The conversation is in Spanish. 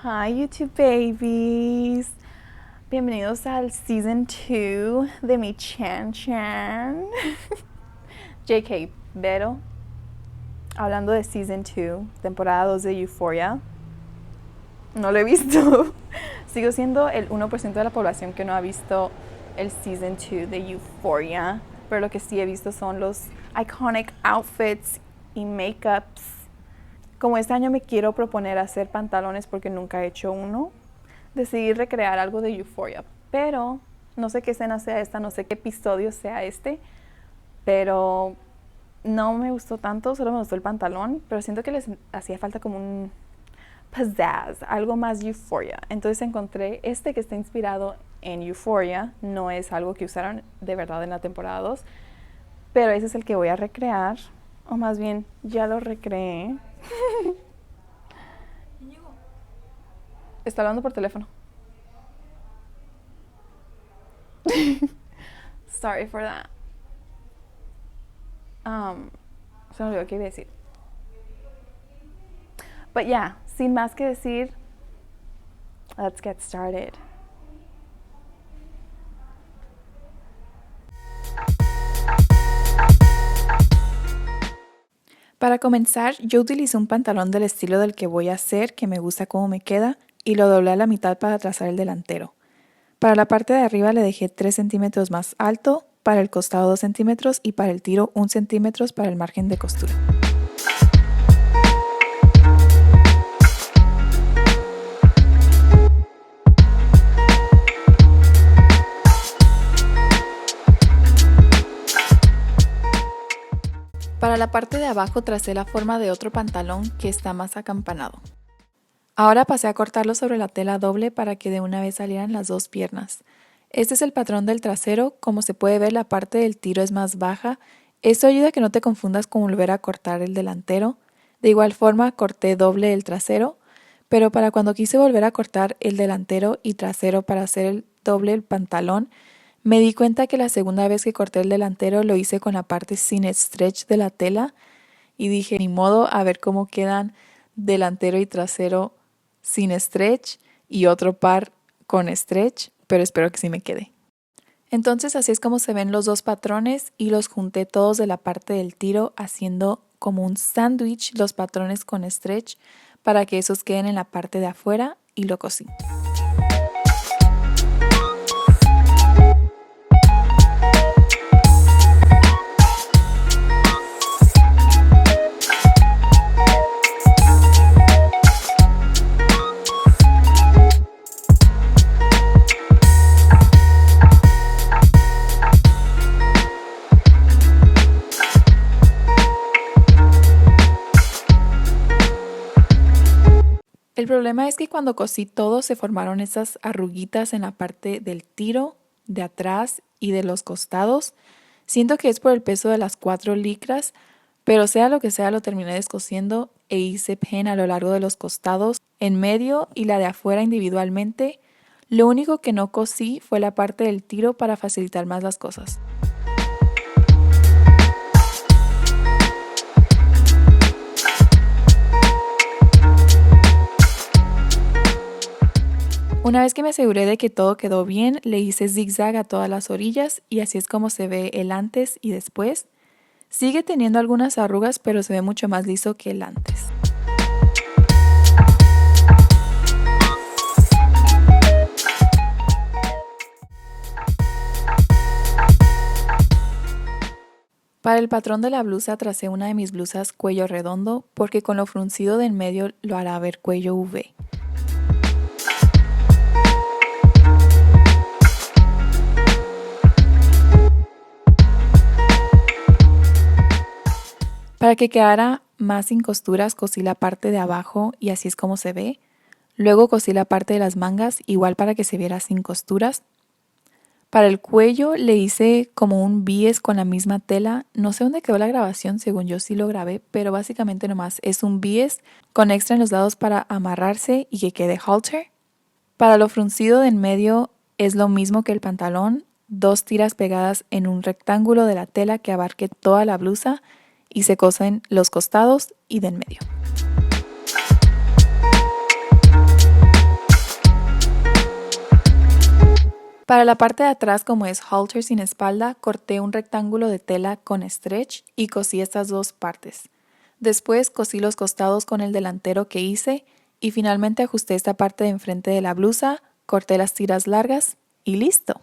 Hi YouTube babies, bienvenidos al Season 2 de mi Chan Chan. JK, pero hablando de Season 2, temporada 2 de Euphoria, no lo he visto. Sigo siendo el 1% de la población que no ha visto el Season 2 de Euphoria, pero lo que sí he visto son los iconic outfits y makeups. Como este año me quiero proponer hacer pantalones porque nunca he hecho uno, decidí recrear algo de Euphoria, pero no sé qué escena sea esta, no sé qué episodio sea este, pero no me gustó tanto, solo me gustó el pantalón, pero siento que les hacía falta como un pizzazz, algo más Euphoria. Entonces encontré este que está inspirado en Euphoria, no es algo que usaron de verdad en la temporada 2, pero ese es el que voy a recrear, o más bien ya lo recreé. Está hablando por teléfono. Sorry for that. Se me olvidó qué iba a decir. But yeah, sin más que decir, let's get started. Para comenzar, yo utilicé un pantalón del estilo del que voy a hacer, que me gusta cómo me queda, y lo doblé a la mitad para trazar el delantero. Para la parte de arriba le dejé 3 centímetros más alto, para el costado 2 centímetros y para el tiro 1 centímetro para el margen de costura. Para la parte de abajo tracé la forma de otro pantalón que está más acampanado. Ahora pasé a cortarlo sobre la tela doble para que de una vez salieran las dos piernas. Este es el patrón del trasero, como se puede ver la parte del tiro es más baja. Esto ayuda a que no te confundas con volver a cortar el delantero. De igual forma corté doble el trasero, pero para cuando quise volver a cortar el delantero y trasero para hacer el doble el pantalón, me di cuenta que la segunda vez que corté el delantero lo hice con la parte sin stretch de la tela y dije, ni modo, a ver cómo quedan delantero y trasero sin stretch y otro par con stretch, pero espero que sí me quede. Entonces así es como se ven los dos patrones y los junté todos de la parte del tiro haciendo como un sándwich los patrones con stretch para que esos queden en la parte de afuera y lo cosí. El problema es que cuando cosí todo se formaron esas arruguitas en la parte del tiro, de atrás y de los costados. Siento que es por el peso de las 4 licras, pero sea lo que sea lo terminé descosiendo e hice pen a lo largo de los costados, en medio y la de afuera individualmente. Lo único que no cosí fue la parte del tiro para facilitar más las cosas. Una vez que me aseguré de que todo quedó bien, le hice zigzag a todas las orillas y así es como se ve el antes y después. Sigue teniendo algunas arrugas, pero se ve mucho más liso que el antes. Para el patrón de la blusa tracé una de mis blusas cuello redondo porque con lo fruncido de en medio lo hará ver cuello V. Para que quedara más sin costuras cosí la parte de abajo y así es como se ve. Luego cosí la parte de las mangas igual para que se viera sin costuras. Para el cuello le hice como un bies con la misma tela. No sé dónde quedó la grabación, según yo sí lo grabé, pero básicamente nomás es un bies con extra en los lados para amarrarse y que quede halter. Para lo fruncido de en medio es lo mismo que el pantalón, 2 tiras pegadas en un rectángulo de la tela que abarque toda la blusa y se cosen los costados y de en medio. Para la parte de atrás, como es halter sin espalda, corté un rectángulo de tela con stretch y cosí estas dos partes. Después cosí los costados con el delantero que hice y finalmente ajusté esta parte de enfrente de la blusa, corté las tiras largas y listo.